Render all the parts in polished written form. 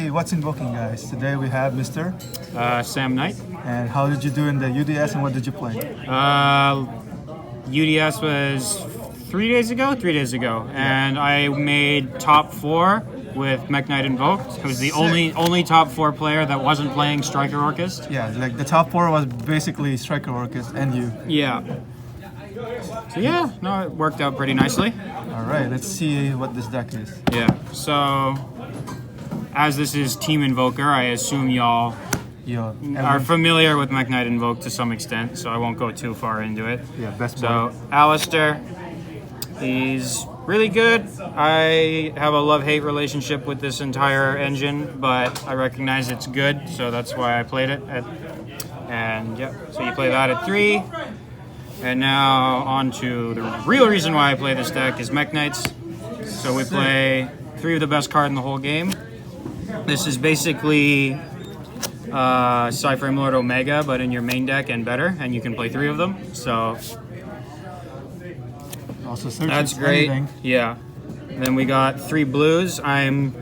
Hey, what's invoking, guys? Today we have Mr. Sam Knight. And how did you do in the UDS and what did you play? UDS was 3 days ago, and I made top 4 with Mekk-Knight Invoked. I was the only top 4 player that wasn't playing Striker Orchest. Yeah, like the top 4 was basically Striker Orchest and you. Yeah. So yeah, no, it worked out pretty nicely. All right, let's see what this deck is. Yeah. So, as this is Team Invoker, I assume y'all are familiar with Mekk-Knight Invoked to some extent, so I won't go too far into it. Yeah, best So, Alistair, he's really good. I have a love-hate relationship with this entire engine, but I recognize it's good, so that's why I played it. And yeah, so you play that at 3. And now on to the real reason why I play this deck is Mekk-Knights. So we play 3 of the best card in the whole game. This is basically Cyframe Lord Omega, but in your main deck and better, and you can play 3 of them. So also that's great. Anything. Yeah. And then we got 3 blues. I'm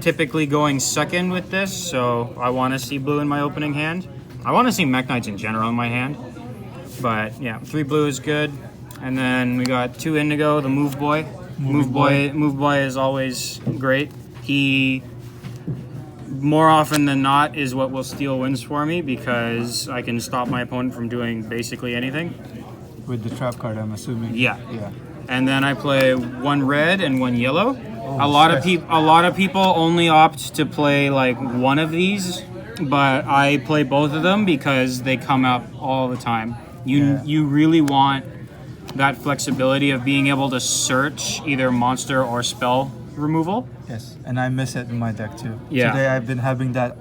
typically going second with this, so I want to see blue in my opening hand. I want to see Mekk-Knights in general in my hand. But yeah, 3 blue is good. And then we got 2 indigo, the Move Boy. Move Boy is always great. He, more often than not, is what will steal wins for me because I can stop my opponent from doing basically anything. With the trap card, I'm assuming. Yeah. Yeah. And then I play 1 red and 1 yellow. Oh, a lot of people only opt to play like one of these, but I play both of them because they come up all the time. You really want that flexibility of being able to search either monster or spell removal. Yes, and I miss it in my deck too. Yeah. Today I've been having that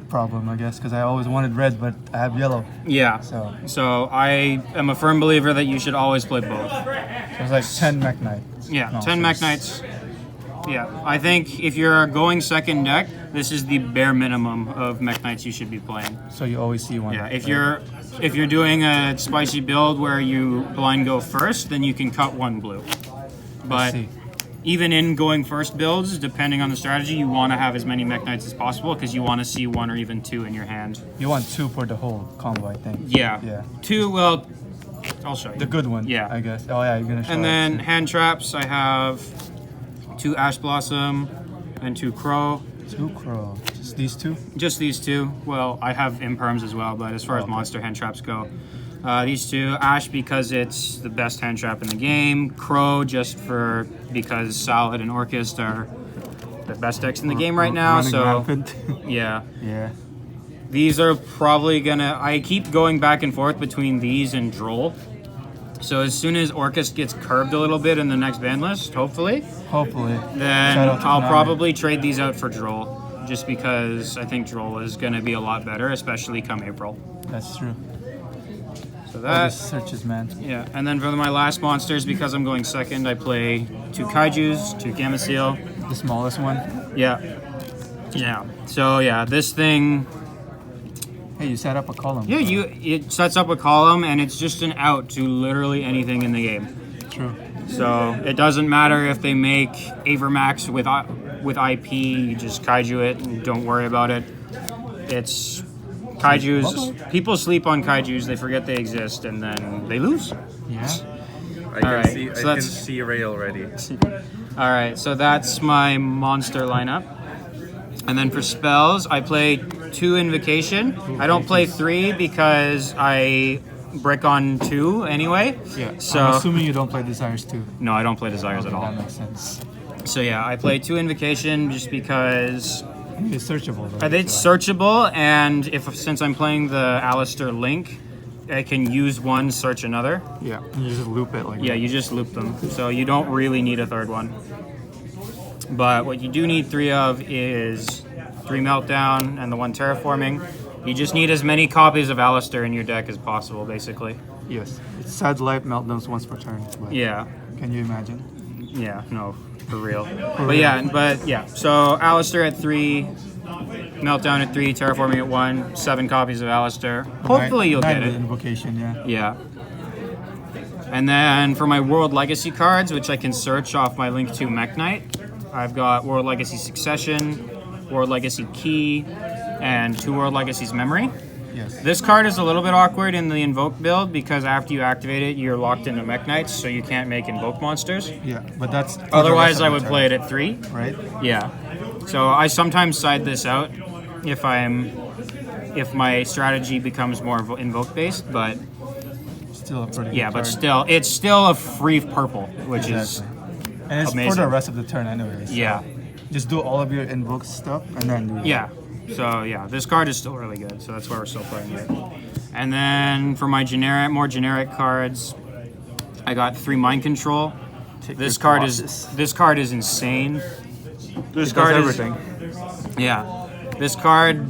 problem, I guess, because I always wanted red, but I have yellow. Yeah. So I am a firm believer that you should always play both. So it's like 10 Mekk-Knights. Yeah, no, 10 Mekk-Knights. Yeah, I think if you're going second deck, this is the bare minimum of Mekk-Knights you should be playing. So you always see one. Yeah, if you're doing a spicy build where you blind go first, then you can cut 1 blue. But even in going first builds, depending on the strategy, you want to have as many Mekk-Knights as possible because you want to see 1 or even 2 in your hand. You want 2 for the whole combo, I think. Yeah. Yeah. 2, well, I'll show you. The good one. Yeah. I guess. Oh yeah, you're gonna show. And then hand traps, I have 2 Ash Blossom and 2 Crow. 2 Crow. Just these 2? Just these 2. Well, I have Imperms as well, but as far as monster hand traps go, these 2. Ash because it's the best hand trap in the game. Crow just because Salad and Orchest are the best decks in the game right now. So yeah. Yeah. These are probably gonna. I keep going back and forth between these and Droll. So as soon as Orchest gets curbed a little bit in the next ban list, hopefully, then I'll probably trade these out for Droll, just because I think Droll is going to be a lot better, especially come April. That's true. So that searches, man. Yeah, and then for my last monsters, because I'm going second, I play 2 Kaijus, 2 Gamma Seal. The smallest one? Yeah. Yeah. So yeah, this thing. Hey, you set up a column. Yeah, it sets up a column, and it's just an out to literally anything in the game. True. So it doesn't matter if they make Avermax with IP, you just Kaiju it and don't worry about it. It's Kaijus. People sleep on Kaijus, they forget they exist, and then they lose. Yeah. I can see Ray already. All right, so that's my monster lineup. And then for spells, I play 2 Invocation. I don't play 3 because I brick on 2 anyway. Yeah, so I'm assuming you don't play Desires too. No, I don't play Desires at all. That makes sense. So yeah, I play 2 Invocation just because it's searchable. It's searchable, and since I'm playing the Alistair Link, I can use 1, search another. Yeah, you just loop it like that. Yeah, you just loop them. So you don't really need a 3rd one. But what you do need 3 of is 3 Meltdown and the 1 Terraforming. You just need as many copies of Alistair in your deck as possible, basically. Yes. It's sad life meltdowns once per turn. But yeah. Can you imagine? Yeah, no, for real. But yeah, so Alistair at 3, Meltdown at 3, Terraforming at 1, 7 copies of Alistair. Hopefully you'll get it. Invocation, yeah. Yeah. And then for my World Legacy cards, which I can search off my link to Mekk-Knight, I've got World Legacy Succession, World Legacy Key and 2 World Legacy's Memory. Yes. This card is a little bit awkward in the Invoke build because after you activate it, you're locked into Mekk-Knights, so you can't make Invoke monsters. Yeah, but that's... Otherwise, I would play it at 3. Right? Yeah. So I sometimes side this out if my strategy becomes more Invoke based, but Still a pretty yeah, good but card. still, it's still a free purple, which is And it's amazing. for the rest of the turn anyways. So yeah, just do all of your invoke stuff and then do that. yeah. So yeah, this card is still really good. So that's why we're still playing it. And then for my more generic cards, I got 3 Mind Control. This card is insane. This card is everything. Yeah, this card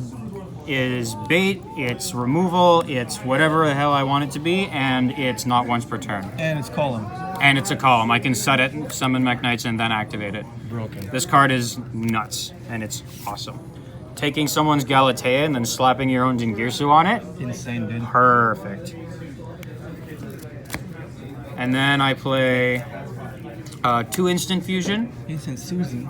is bait. It's removal. It's whatever the hell I want it to be, and it's not once per turn. And it's column. And it's a column. I can set it, summon Mekk-Knights, and then activate it. Broken. This card is nuts, and it's awesome. Taking someone's Galatea and then slapping your own Jingirsu on it. Insane, dude. Perfect. And then I play 2 Instant Fusion. Instant Susan.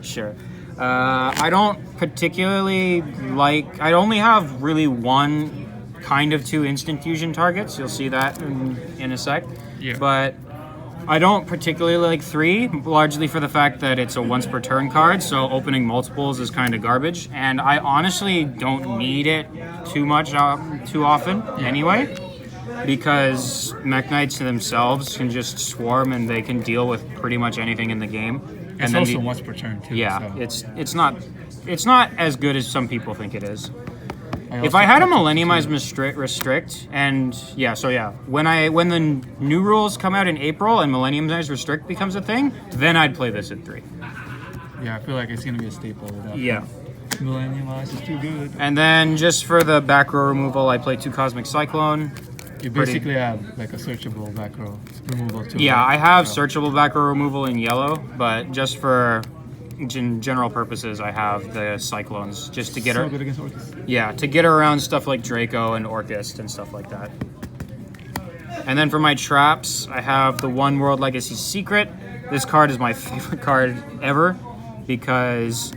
Sure. I don't particularly like... I only have really 1 kind of 2 Instant Fusion targets. You'll see that in a sec. Yeah. But I don't particularly like 3, largely for the fact that it's a once per turn card, so opening multiples is kind of garbage. And I honestly don't need it too much, too often anyway, because Mekk-Knights themselves can just swarm and they can deal with pretty much anything in the game. It's And then also once per turn too. yeah, so. it's not as good as some people think it is. If I had a Millenniumized Restrict, and when the new rules come out in April and Millenniumized Restrict becomes a thing, then I'd play this at 3. Yeah, I feel like it's gonna be a staple with that. Yeah. Millennium Eyes is too good. And then just for the back row removal, I play 2 Cosmic Cyclone. You basically have like a searchable back row removal too. Yeah, right? I have So- searchable back row removal in yellow, but just for general purposes, I have the Cyclones just to get so her. good against Orcus. Yeah, to get around stuff like Draco and Orcust and stuff like that. And then for my traps, I have the 1 World Legacy Secret. This card is my favorite card ever because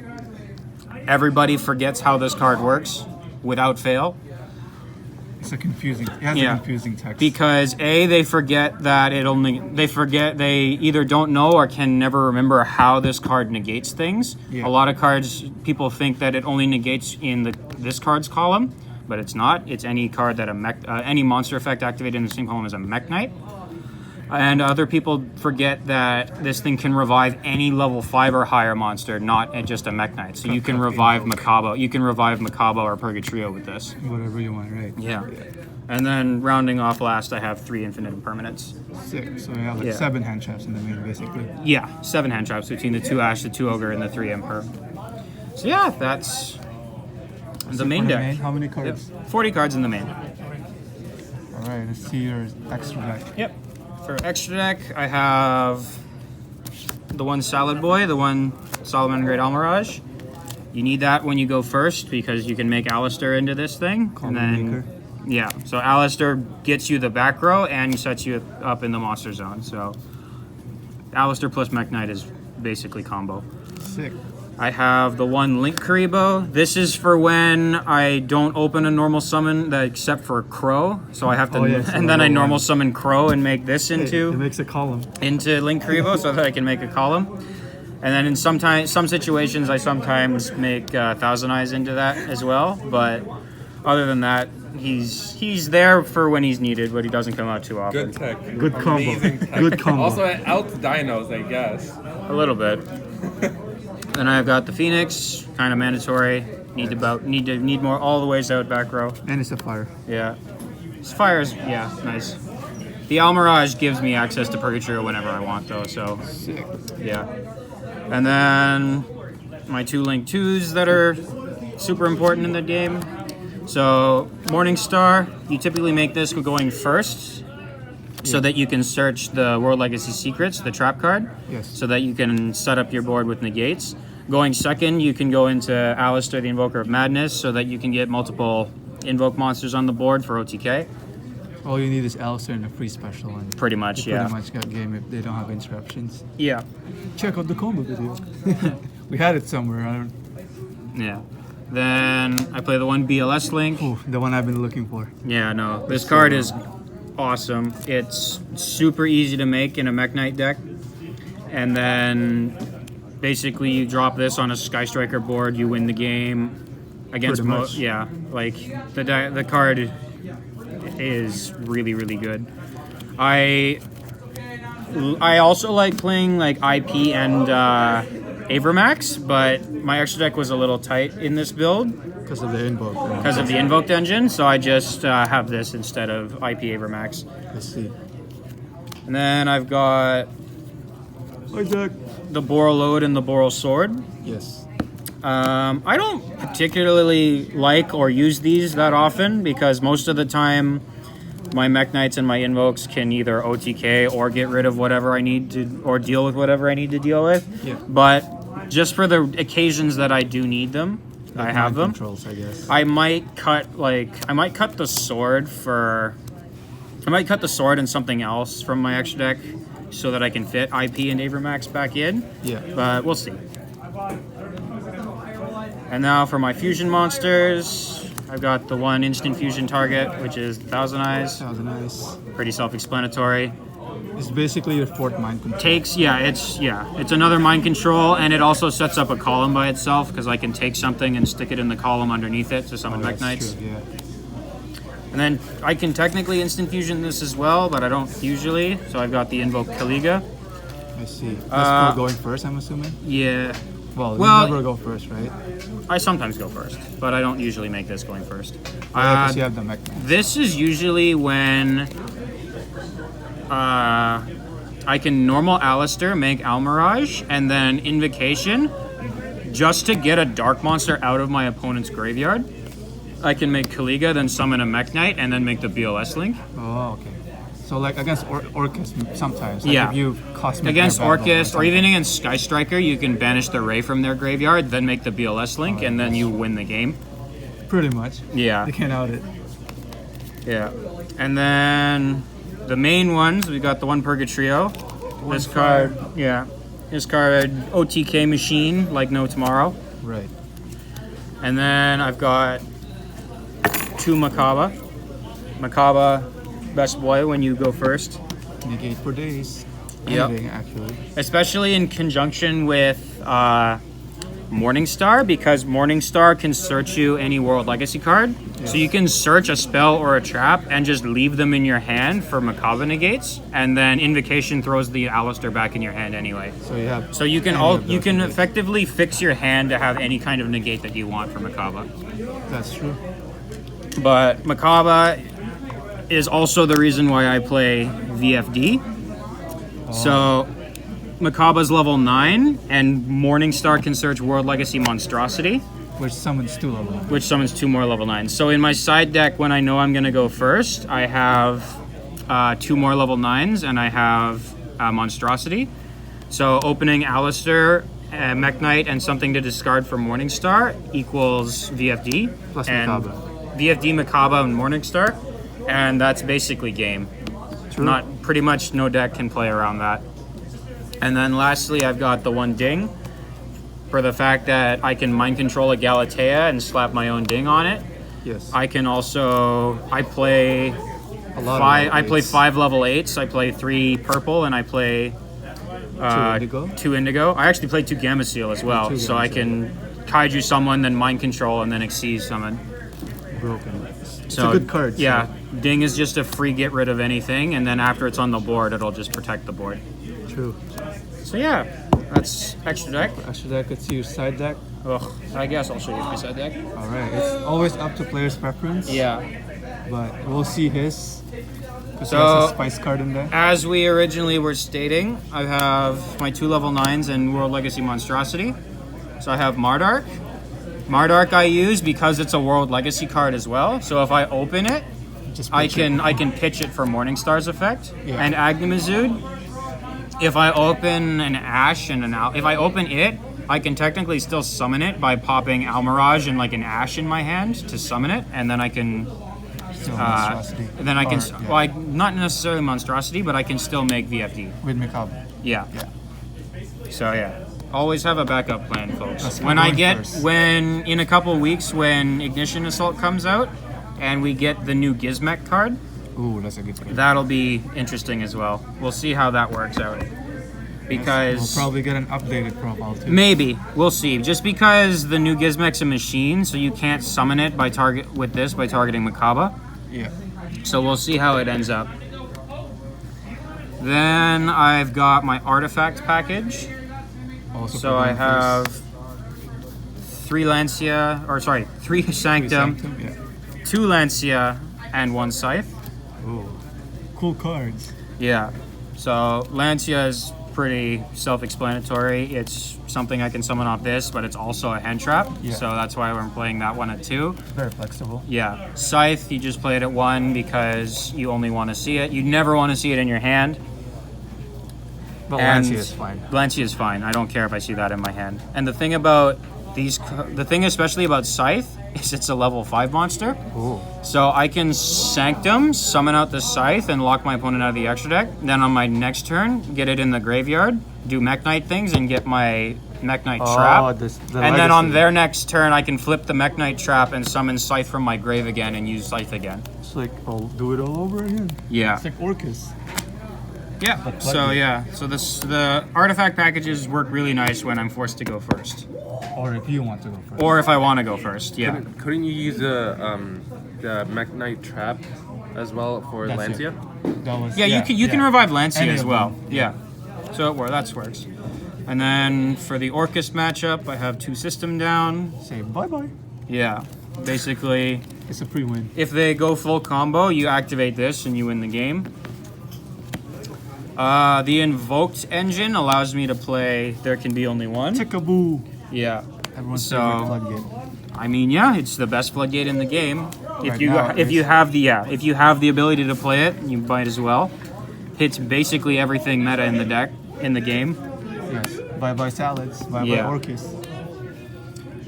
everybody forgets how this card works without fail. It's a confusing. It has Yeah. a confusing text. Because they forget that they either don't know or can never remember how this card negates things. Yeah. A lot of cards, people think that it only negates in this card's column, but it's not. It's any card that any monster effect activated in the same column as a Mekk-Knight. And other people forget that this thing can revive any level 5 or higher monster, not just a Mekk-Knight. So you can revive Makabo. You can revive Makabo or Purgatrio with this. Whatever you want, right? Yeah. And then rounding off last, I have 3 Infinite Impermanents. 6. So you have like Yeah. 7 hand traps in the main, basically. Yeah, 7 hand traps between the 2 Ash, the 2 Ogre, and the 3 Emperor. So yeah, that's the main For the deck. main, how many cards? Yep. 40 cards in the main. All right, let's see your extra deck. Yep. For extra deck, I have the 1 Salad Boy, the 1 Solomon Great Almirage. You need that when you go first because you can make Alistair into this thing. Combo and then, maker. yeah, so Alistair gets you the back row and sets you up in the monster zone. So Alistair plus Mekk-Knight is basically combo. Sick. I have the 1 Link Karibo. This is for when I don't open a normal summon except for Crow. So I have to, Oh, yeah, so and then I level normal 1. summon Crow and make this It into makes a column. Link Karibo so that I can make a column. And then in some situations, I sometimes make Thousand Eyes into that as well. But other than that, he's there for when he's needed, but he doesn't come out too often. Good tech. Good combo. Amazing tech. Good combo. Also, it outs dinos, I guess. A little bit. Then I've got the Phoenix, kind of mandatory. Need more all the ways out back row. And it's a fire. Yeah. Fire's, yeah, nice. The Almirage gives me access to Purgatrio whenever I want, though, so, Sick. yeah. And then my 2 Link 2s that are super important in the game. So, Morningstar, you typically make this going first so that you can search the World Legacy Secrets, the trap card, Yes. so that you can set up your board with negates. Going second, you can go into Alistair, the Invoker of Madness, so that you can get multiple Invoke monsters on the board for OTK. All you need is Alistair and a free special, and Pretty much, you yeah. pretty much got game if they don't have interruptions. Yeah. Check out the combo video. We had it somewhere. Yeah. Then I play the one BLS Link. Ooh, the one I've been looking for. Yeah, no, this card is awesome. It's super easy to make in a Mekk-Knight deck. And then basically you drop this on a Sky Striker board, you win the game against Pretty much. yeah, like the card is really, really good. I also like playing like IP and Avermax, but my extra deck was a little tight in this build Because of the Invoker. because of the Invoked engine, so I just have this instead of IP Avermax. I see. And then I've got Hi, Jack. the Boral Load and the Boral Sword. Yes. I don't particularly like or use these that often because most of the time my Mekk-Knights and my Invokes can either OTK or get rid of whatever I need to, or deal with whatever I need to deal with. Yeah. But just for the occasions that I do need them, I have Mind them. Controls, I guess. I might cut the sword and something else from my extra deck so that I can fit IP and Avermax back in. Yeah. But we'll see. And now for my fusion monsters, I've got the one instant fusion target, which is Thousand Eyes. That was nice. Pretty self-explanatory. It's basically your fourth mind control. It's another mind control, and it also sets up a column by itself because I can take something and stick it in the column underneath it to summon That's Mekk-Knights. true, yeah. And then I can technically instant fusion this as well, but I don't usually. So I've got the Invoked Kaliga. I see. That's for going first, I'm assuming? Yeah, Well, Well- you never go first, right? I sometimes go first, but I don't usually make this going first. Because you have the mech. This is usually when I can normal Alistair, make Almirage, and then Invocation just to get a Dark Monster out of my opponent's graveyard. I can make Kaliga, then summon a Mekk-Knight, and then make the BLS Link. Oh, okay. So like against Orcus sometimes. Like Yeah. If you cosmic Against Air Battle Orcus, or something. even against Sky Striker, you can banish the Ray from their graveyard, then make the BLS Link, and then you win the game. Pretty much. Yeah. You can't out it. Yeah. And then the main ones, we got the one Purgatrio. This card, This card, OTK machine, like no tomorrow. Right. And then I've got two Makaba. Makaba, best boy when you go first. Negate for days. Yep. Anything, actually. Especially in conjunction with Morningstar, because Morningstar can search you any World Legacy card. So you can search a spell or a trap and just leave them in your hand for Makaba negates, and then Invocation throws the Alistair back in your hand anyway. So you have. So you can any of those negates. effectively fix your hand to have any kind of negate that you want for Makaba. That's true. But Makaba is also the reason why I play VFD. So Makaba's level 9, and Morningstar can search World Legacy Monstrosity, Which summons two level. which summons 2 more level 9s. So in my side deck, when I know I'm going to go first, I have 2 more level 9s, and I have Monstrosity. So opening Alistair, Mekk-Knight, and something to discard for Morningstar equals VFD. Plus and Makaba. VFD, Makaba, and Morningstar. And that's basically game. True. Not pretty much no deck can play around that. And then lastly, I've got the one Ding for the fact that I can mind control a Galatea and slap my own Ding on it. Yes. I can also I play A lot five. of I play eights. 5 level 8s. I play 3 purple, and I play Indigo? 2 indigo. I actually play 2 Gamma Seal as well, 2 so Gamma I can Kaiju someone, then mind control, and then Xyz summon. Broken. It's So, a good card. so- Yeah, Ding is just a free get rid of anything, and then after it's on the board, it'll just protect the board. True. So yeah, that's extra deck. Actually, I could see your side deck. Ugh, I guess I'll show you my side deck. All right. It's always up to player's preference. Yeah. But we'll see his. 'Cause he So- has a spice card in there. As we originally were stating, I have my 2 level 9s and World Legacy Monstrosity. So I have Mardark. Mardark I use because it's a World Legacy card as well. So if I open it, Just I pitch it. can pitch it for Morningstar's effect. Yeah. And Agnemazud, if I open an Ash and if I open it, I can technically still summon it by popping Almirage and like an Ash in my hand to summon it, and then I can Still monstrosity. then I can Or, yeah, well, not necessarily Monstrosity, but I can still make VFD. with Makaba. Yeah. Yeah. So yeah. Always have a backup plan, folks. Let's When go I in get, first. when in a couple weeks, when Ignition Assault comes out, and we get the new Gizmech card, Ooh, that's a good one. that'll be interesting as well. We'll see how that works out. Because We'll probably get an updated profile too. maybe we'll see. Just because the new Gizmech's a machine, so you can't summon it by targeting Makaba. Yeah. So we'll see how it ends up. Then I've got my artifact package. Also So for I going have first. 3 Sanctum, Yeah. 2 Lancia, and 1 Scythe. Ooh. Cool cards. Yeah. So Lancia is pretty self-explanatory. It's something I can summon off this, but it's also a hand trap. Yeah. So that's why we're playing that one at 2. Very flexible. Yeah. Scythe, you just play it at 1 because you only want to see it. You never want to see it in your hand. But And Lancia is fine. Lancia is fine. I don't care if I see that in my hand. And the thing about the thing especially about Scythe is it's a level 5 monster. Ooh. So I can Sanctum, summon out the Scythe, and lock my opponent out of the extra deck. Then on my next turn, get it in the graveyard, do Mekk-Knight things, and get my Mekk-Knight trap. the And then on legacy. their next turn, I can flip the Mekk-Knight trap and summon Scythe from my grave again and use Scythe again. It's like I'll do it all over again. Yeah. It's like Orcus. Yeah. But So plug it. yeah. So the artifact packages work really nice when I'm forced to go first, Or if you want to go first. or if I want to go first. Yeah. Couldn't you use the Mekk-Knight trap as well for That's Lancia? That was, Yeah, you can revive Lancia Any as of well. them. Yeah. So that works. And then for the Orcus matchup, I have 2 system down. Say bye-bye. Yeah. Basically, It's a pre-win. if they go full combo, you activate this and you win the game. The Invoked engine allows me to play There Can Be Only One. Tickaboo. Yeah. Everyone's So- favorite floodgate. I mean, yeah, it's the best floodgate in the game. If Right you now, if you it's- have the ability to play it, you might as well. Hits basically everything meta in the deck in the game. Yes. Bye-bye salads. Bye-bye Yeah. Orcus.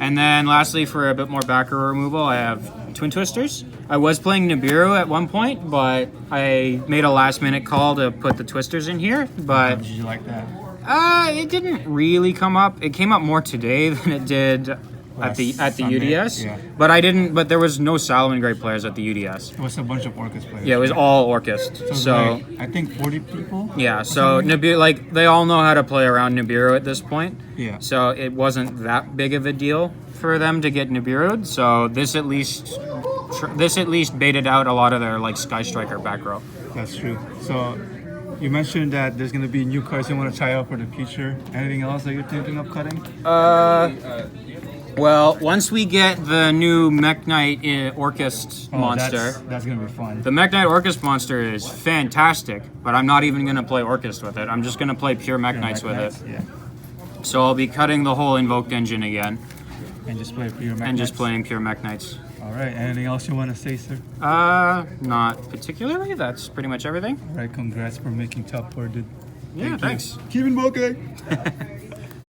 And then lastly, for a bit more backer removal, I have Twin Twisters. I was playing Nibiru at one point, but I made a last minute call to put the Twisters in here. How But did you like that? it didn't really come up. It came up more today than it did at the Sunday, UDS. yeah. But I didn't. But there was no Salomon Great players at the UDS. It was a bunch of Orcus players. Yeah, it was all Orcust. it was So. like, I think 40 people. Yeah, so Nibiru, like they all know how to play around Nibiru at this point. Yeah. So it wasn't that big of a deal for them to get Nibiru'd. So this at least baited out a lot of their like Sky Striker back row. That's true. So you mentioned that there's gonna be new cards you want to try out for the future. Anything else that you're thinking of cutting? Well, once we get the new Mekk-Knight Orcust monster, That's gonna be fun. the Mekk-Knight Orcust monster is fantastic. But I'm not even gonna play Orcust with it. I'm just gonna play pure Mekk-Knights with it. Yeah. So I'll be cutting the whole Invoked engine again And just play pure and just Mekk-Knights. playing pure Mekk-Knights. All right. Anything else you want to say, sir? Not particularly. That's pretty much everything. All right. Congrats for making top four, dude. Yeah, Thank you. thanks. Keep invoking.